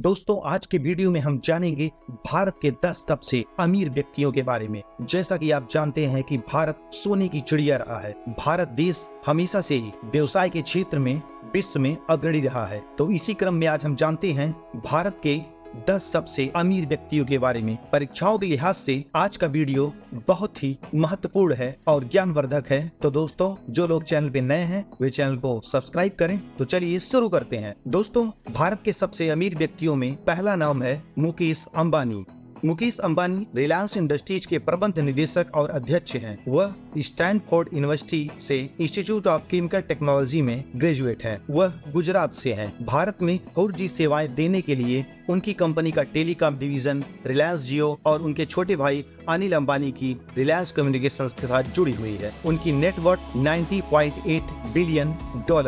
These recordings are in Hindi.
दोस्तों आज के वीडियो में हम जानेंगे भारत के 10 सबसे अमीर व्यक्तियों के बारे में। जैसा कि आप जानते हैं कि भारत सोने की चिड़िया रहा है। भारत देश हमेशा से ही व्यवसाय के क्षेत्र में विश्व में अग्रणी रहा है। तो इसी क्रम में आज हम जानते हैं भारत के 10 सबसे अमीर व्यक्तियों के बारे में। परीक्षाओं के लिहाज से आज का वीडियो बहुत ही महत्वपूर्ण है और ज्ञानवर्धक है। तो दोस्तों जो लोग चैनल पे नए हैं वे चैनल को सब्सक्राइब करें। तो चलिए शुरू करते हैं। दोस्तों भारत के सबसे अमीर व्यक्तियों में पहला नाम है मुकेश अंबानी। मुकेश अंबानी रिलायंस इंडस्ट्रीज के प्रबंध निदेशक और अध्यक्ष हैं। वह स्टैनफोर्ड यूनिवर्सिटी से इंस्टीट्यूट ऑफ केमिकल टेक्नोलॉजी में ग्रेजुएट हैं। वह गुजरात से हैं। भारत में 4G सेवाएं देने के लिए उनकी कंपनी का टेलीकॉम डिवीजन रिलायंस जियो और उनके छोटे भाई अनिल अंबानी की रिलायंस कम्युनिकेशंस के साथ जुड़ी हुई है। उनकी नेटवर्थ $90.8 बिलियन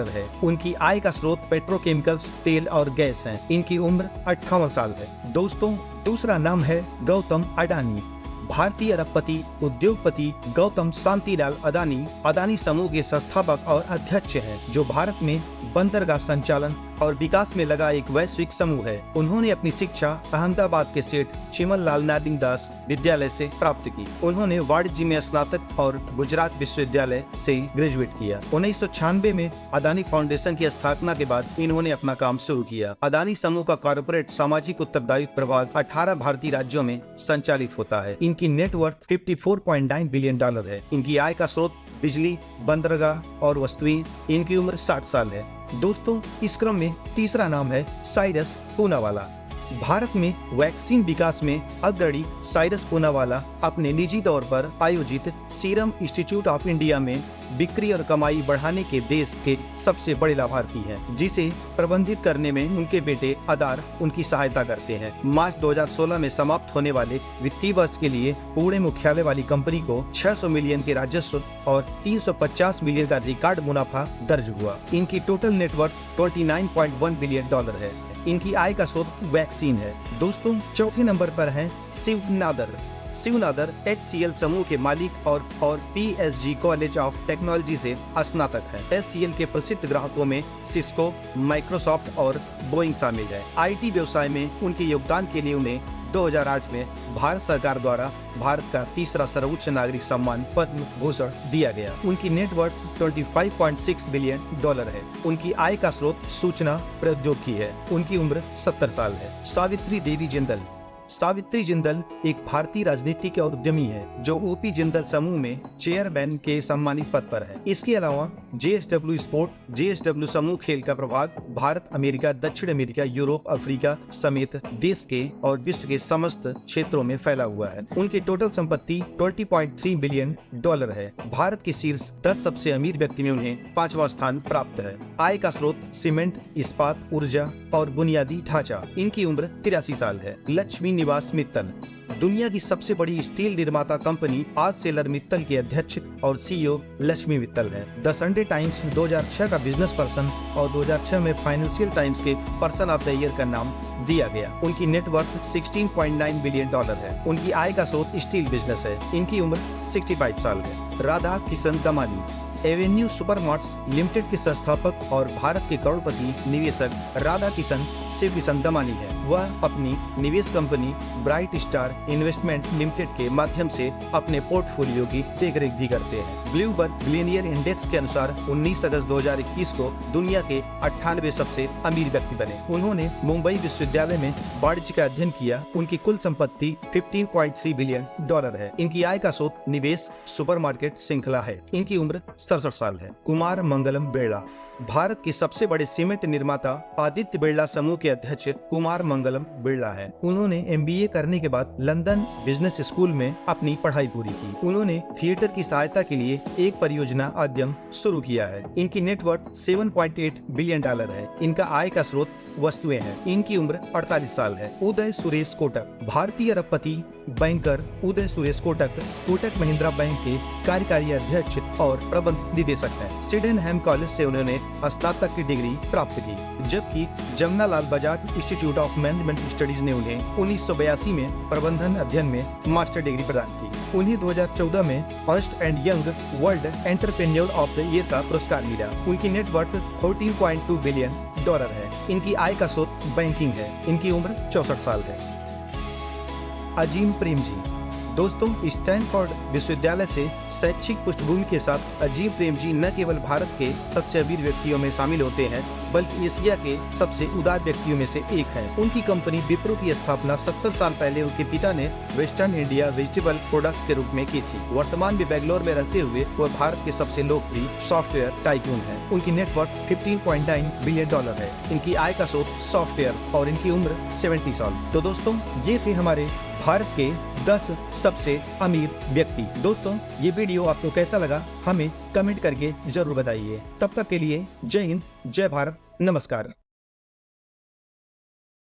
है। उनकी आय का स्रोत पेट्रोकेमिकल्स, तेल और गैस है। इनकी उम्र 58 साल है। दोस्तों दूसरा नाम है गौतम अडानी। भारतीय अरबपति उद्योगपति गौतम शांतिलाल अडानी समूह के संस्थापक और अध्यक्ष हैं, जो भारत में बंदरगाह संचालन और विकास में लगा एक वैश्विक समूह है। उन्होंने अपनी शिक्षा अहमदाबाद के सेठ चिमन लाल नादिंगदास विद्यालय से प्राप्त की। उन्होंने वाणिज्य में स्नातक और गुजरात विश्वविद्यालय से ग्रेजुएट किया। 1996 में अडानी फाउंडेशन की स्थापना के बाद इन्होंने अपना काम शुरू किया। अडानी समूह का कॉर्पोरेट सामाजिक उत्तरदायित्व प्रभाग 18 भारतीय राज्यों में संचालित होता है। इनकी नेटवर्थ $54.9 बिलियन है। इनकी आय का स्रोत बिजली, बंदरगाह और वस्तुएं। इनकी उम्र 60 साल है। दोस्तों इस क्रम में तीसरा नाम है साइरस पूनावाला। भारत में वैक्सीन विकास में अग्रणी साइरस पूनावाला अपने निजी तौर पर आयोजित सीरम इंस्टीट्यूट ऑफ इंडिया में बिक्री और कमाई बढ़ाने के देश के सबसे बड़े लाभार्थी हैं, जिसे प्रबंधित करने में उनके बेटे आधार उनकी सहायता करते हैं। मार्च 2016 में समाप्त होने वाले वित्तीय वर्ष के लिए पुणे मुख्यालय वाली कंपनी को 600 मिलियन के राजस्व और 350 मिलियन का रिकॉर्ड मुनाफा दर्ज हुआ। इनकी टोटल नेटवर्थ $29.1 बिलियन है। इनकी आय का स्रोत वैक्सीन है। दोस्तों चौथे नंबर पर हैं शिव नादर HCL समूह के मालिक और PSG कॉलेज ऑफ टेक्नोलॉजी से स्नातक हैं। HCL के प्रसिद्ध ग्राहकों में सिस्को, माइक्रोसॉफ्ट और बोइंग शामिल है। IT व्यवसाय में उनके योगदान के लिए उन्हें 2008 में भारत सरकार द्वारा भारत का तीसरा सर्वोच्च नागरिक सम्मान पद्म भूषण दिया गया। उनकी नेटवर्थ $25.6 बिलियन है। उनकी आय का स्रोत सूचना प्रौद्योगिकी है। उनकी उम्र 70 साल है। सावित्री जिंदल एक भारतीय राजनीतिक और उद्यमी है, जो OP जिंदल समूह में चेयरमैन के सम्मानित पद पर है। इसके अलावा JSW स्पोर्ट, JSW समूह खेल का प्रभाग भारत, अमेरिका, दक्षिण अमेरिका, यूरोप, अफ्रीका समेत देश के और विश्व के समस्त क्षेत्रों में फैला हुआ है। उनकी टोटल संपत्ति $20.3 बिलियन है। भारत के शीर्ष 10 सबसे अमीर व्यक्ति में उन्हें 5वां स्थान प्राप्त है। आय का स्रोत सीमेंट, इस्पात, ऊर्जा और बुनियादी ढांचा। इनकी उम्र 83 साल है। लक्ष्मी निवास मित्तल दुनिया की सबसे बड़ी स्टील निर्माता कंपनी आर्सेलर मित्तल के अध्यक्ष और CEO लक्ष्मी मित्तल है। द संडे टाइम्स 2006 का बिजनेस पर्सन और 2006 में फाइनेंशियल टाइम्स के पर्सन ऑफ द ईयर का नाम दिया गया। उनकी नेटवर्थ $16.9 बिलियन है। उनकी आय का स्रोत स्टील बिजनेस है। इनकी उम्र 65 साल है। Radha Kishan Damani Avenue Supermarts limited के संस्थापक और भारत के करोड़पति निवेशक राधा किशन शिव किशन दमानी है। वह अपनी निवेश company bright star investment limited के माध्यम से अपने पोर्टफोलियो की देखरेख भी करते हैं। ब्लूमबर्ग बिलियनियर इंडेक्स के अनुसार 19 अगस्त 2021 को दुनिया के 98 सबसे अमीर व्यक्ति बने। उन्होंने मुंबई विश्वविद्यालय में वाणिज्य का अध्ययन किया। उनकी कुल संपत्ति $15.3 बिलियन है। इनकी आय का स्रोत निवेश सुपरमार्केट श्रृंखला है। इनकी उम्र 67 साल है। कुमार मंगलम बिरला भारत के सबसे बड़े सीमेंट निर्माता आदित्य बिरला समूह के अध्यक्ष कुमार मंगलम बिरला है। उन्होंने MBA करने के बाद लंदन बिजनेस स्कूल में अपनी पढ़ाई पूरी की। उन्होंने थिएटर की सहायता के लिए एक परियोजना उद्यम शुरू किया है। इनकी नेटवर्थ $7.8 बिलियन है। इनका आय का स्रोत वस्तुएं हैं। इनकी उम्र 48 साल है। उदय सुरेश कोटक भारतीय अरबपति बैंकर उदय सुरेश कोटक महिंद्रा बैंक के कार्यकारी अध्यक्ष और प्रबंध निदेशक हैं। सिडेनहैम कॉलेज से उन्होंने स्नातक की डिग्री प्राप्त की, जबकि Jamnalal Bajaj institute of management studies ने उन्हें 1982 में प्रबंधन अध्ययन में मास्टर डिग्री प्रदान की। उन्हें 2014 में Ernst and young world entrepreneur of the year का पुरस्कार मिला। उनकी नेटवर्थ $14.2 बिलियन डॉलर है। इनकी आय का स्रोत बैंकिंग है। इनकी उम्र 64 साल है। अजीम प्रेमजी। दोस्तों, स्टैनफोर्ड विश्वविद्यालय से शैक्षिक पृष्ठभूमि के साथ अजीम प्रेमजी न केवल भारत के सबसे अमीर व्यक्तियों में शामिल होते हैं, बल्कि एशिया के सबसे उदार व्यक्तियों में से एक है। उनकी कंपनी विप्रो की स्थापना 70 साल पहले उनके पिता ने वेस्टर्न इंडिया वेजिटेबल प्रोडक्ट्स के रूप में की थी। वर्तमान में बेंगलोर में रहते हुए वह भारत के सबसे लोकप्रिय सॉफ्टवेयर टाइकून है। उनकी नेटवर्थ 15.9 बिलियन डॉलर है। इनकी आय का स्रोत सॉफ्टवेयर और इनकी उम्र 70 साल। तो दोस्तों, ये थे हमारे भारत के 10 सबसे अमीर व्यक्ति। दोस्तों, ये वीडियो आपको कैसा लगा हमें कमेंट करके जरूर बताइए। तब तक के लिए जय हिंद, जय भारत, नमस्कार।